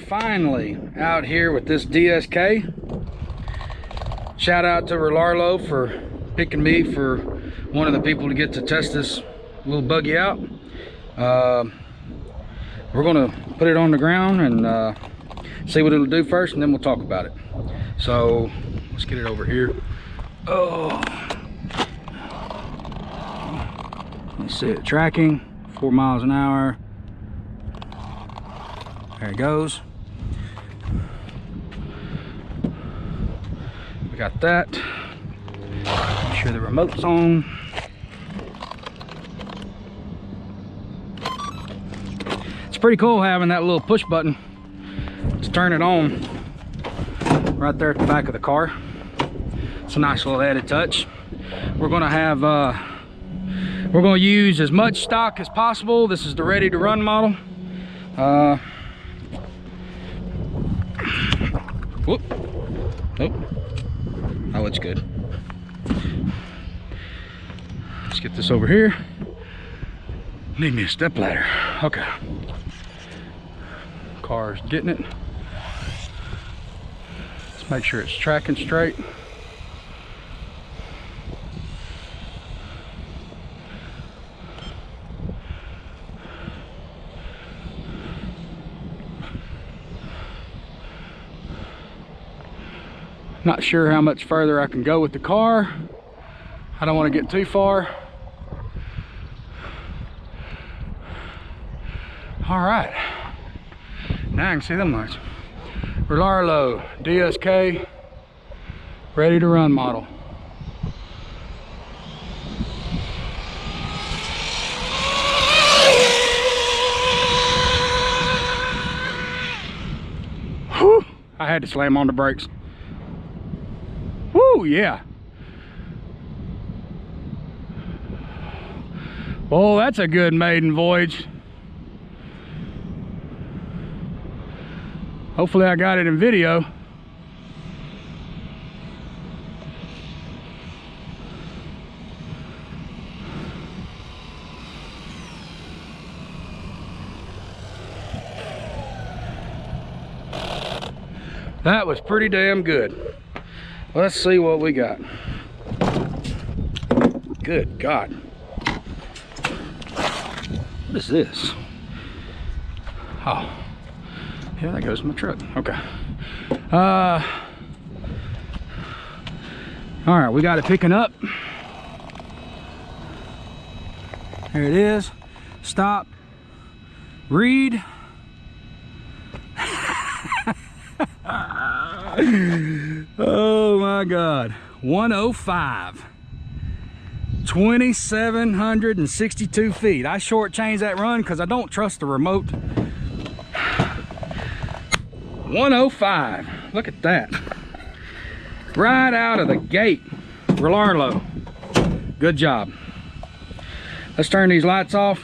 finally out here with this DSK. Shout out to Rlaarlo for picking me for one of the people to get to test this little buggy out. We're gonna put it on the ground and see what it'll do first, and then we'll talk about it. So let's get it over here. Oh, let's see it tracking 4 miles an hour. There it goes. We got that. Make sure the remote's on. It's pretty cool having that little push button to turn it on right there at the back of the car. It's a nice little added touch. We're gonna have we're gonna use as much stock as possible. This is the ready to run model. Whoop. Nope. Oh, it's good. Let's get this over here. Need me a step ladder. Okay. Car's getting it. Let's make sure it's tracking straight. Not sure how much further I can go with the car. I don't want to get too far. All right, now I can see them lights. Rlaarlo DSK ready to run model. Whew, I had to slam on the brakes. Woo, yeah. Oh, that's a good maiden voyage. Hopefully I got it in video. That was pretty damn good. Let's see what we got. Good God. What is this? Oh, yeah, that goes my truck. Okay. All right, we got it picking up. There it is. Stop. Read. Oh my God. 105. 2,762 feet. I shortchanged that run because I don't trust the remote. 105. Look at that. Right out of the gate. Rlaarlo. Good job. Let's turn these lights off.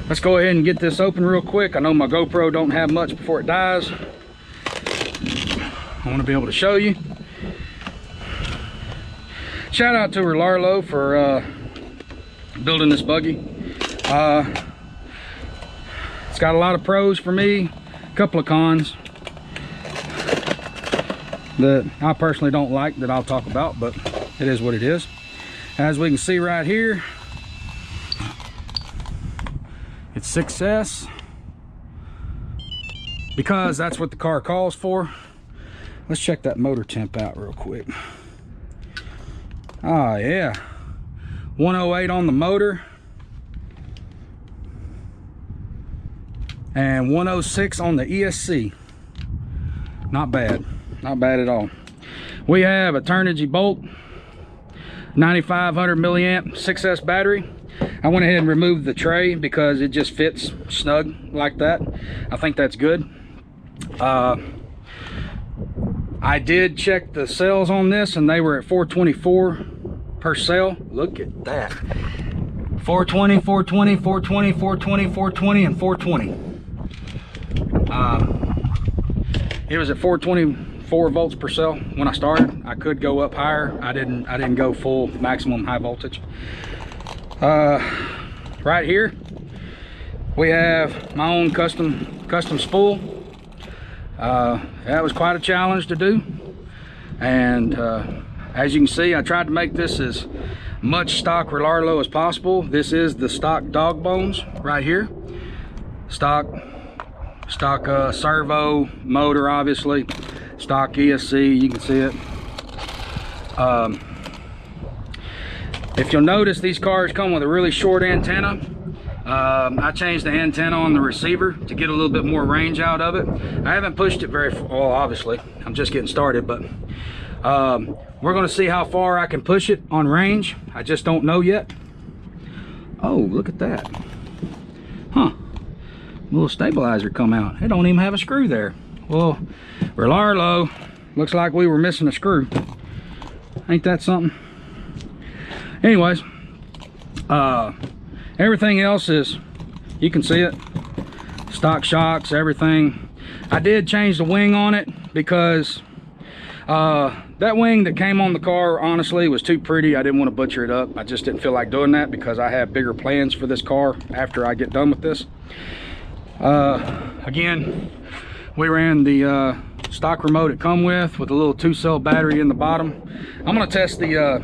Let's go ahead and get this open real quick. I know my GoPro don't have much before it dies. I want to be able to show you. Shout out to Rlaarlo for building this buggy. It's got a lot of pros for me, a couple of cons that I personally don't like that I'll talk about, but it is what it is. As we can see right here, it's success because that's what the car calls for. Let's check that motor temp out real quick. Oh yeah, 108 on the motor and 106 on the ESC. Not bad, not bad at all. We have a Turnigy bolt, 9500 milliamp 6S battery. I went ahead and removed the tray because it just fits snug like that. I think that's good. I did check the cells on this and they were at 424 per cell. Look at that. 420, 420, 420, 420, 420, and 420. It was at 424 volts per cell when I started. I could go up higher. I didn't go full maximum high voltage. Right here We have my own custom spool. That was quite a challenge to do, and as you can see, I tried to make this as much stock Rlaarlo as possible. This is the stock dog bones right here. Stock servo motor, obviously. Stock ESC, you can see it. If you'll notice, these cars come with a really short antenna. I changed the antenna on the receiver to get a little bit more range out of it. I haven't pushed it very far, well, obviously, I'm just getting started, but we're gonna see how far I can push it on range. I just don't know yet. Oh, look at that. Huh, little stabilizer come out. It don't even have a screw there. Well, Rlaarlo, looks like we were missing a screw. Ain't that something? Anyways, everything else is, you can see it, stock shocks, everything. I did change the wing on it because that wing that came on the car, honestly, was too pretty. I didn't want to butcher it up. I just didn't feel like doing that because I have bigger plans for this car after I get done with this. Again, we ran the stock remote it come with a little 2-cell battery in the bottom. I'm going to test the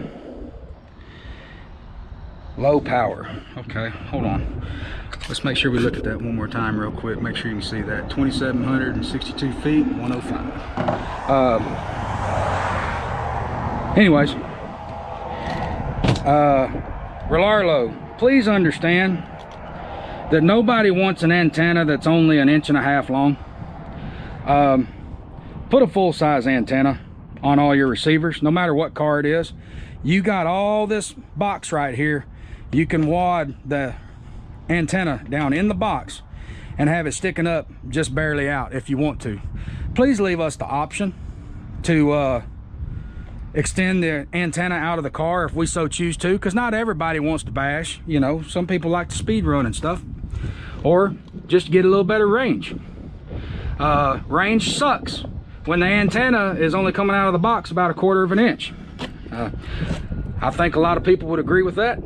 low power. Okay, hold on. Let's make sure we look at that one more time real quick. Make sure you can see that. 2,762 feet, 105. Anyways, Rlaarlo, please understand that nobody wants an antenna that's only 1.5 inches long. Put a full-size antenna on all your receivers, no matter what car it is. You got all this box right here. You can wad the antenna down in the box and have it sticking up just barely out if you want to. Please leave us the option to extend the antenna out of the car if we so choose to, because not everybody wants to bash. You know, some people like to speed run and stuff, or just get a little better range. Range sucks when the antenna is only coming out of the box about 1/4 inch. I think a lot of people would agree with that.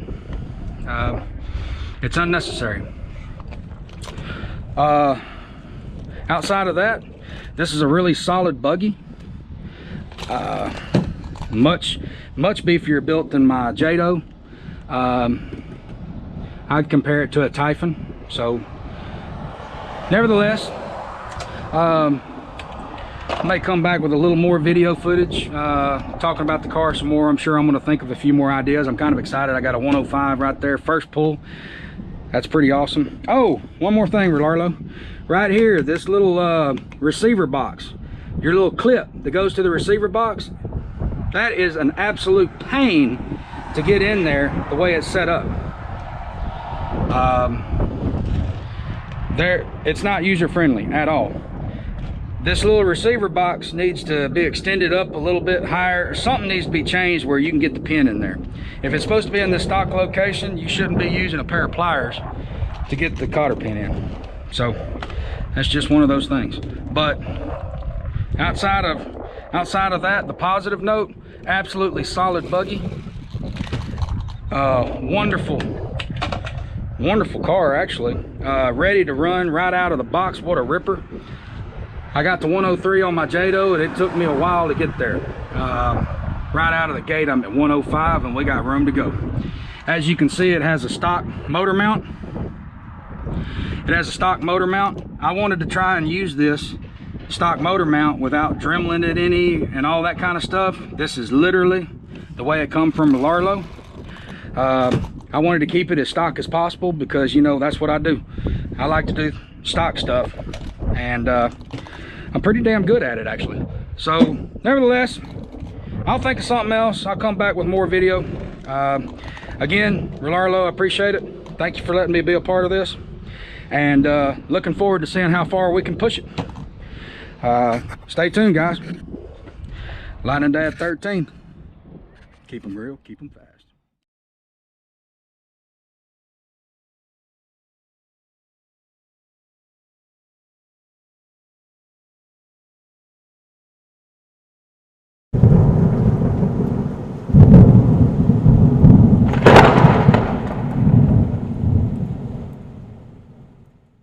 It's unnecessary. Outside of that, this is a really solid buggy. Much beefier built than my Jado. I'd compare it to a Typhon. So nevertheless, I may come back with a little more video footage, talking about the car some more. I'm sure I'm going to think of a few more ideas. I'm kind of excited. I got a 105 right there, first pull. That's pretty awesome. Oh, one more thing, Rlaarlo. Right here, this little receiver box, your little clip that goes to the receiver box, that is an absolute pain to get in there the way it's set up. It's not user-friendly at all. This little receiver box needs to be extended up a little bit higher. Something needs to be changed where you can get the pin in there. If it's supposed to be in the stock location, you shouldn't be using a pair of pliers to get the cotter pin in. So that's just one of those things. But outside of that, the positive note, absolutely solid buggy. Wonderful car, actually. Ready to run right out of the box. What a ripper. I got the 103 on my Jado, and it took me a while to get there. Right out of the gate, I'm at 105, and we got room to go. As you can see, it has a stock motor mount. I wanted to try and use this stock motor mount without dremeling it any and all that kind of stuff. This is literally the way it come from Rlaarlo. I wanted to keep it as stock as possible because, you know, that's what I do. I like to do stock stuff, and I'm pretty damn good at it, actually. So nevertheless, I'll think of something else. I'll come back with more video. Again, Rlaarlo, I appreciate it. Thank you for letting me be a part of this, and looking forward to seeing how far we can push it. Stay tuned, guys. Lightning Dad 13. Keep them real, keep them fast.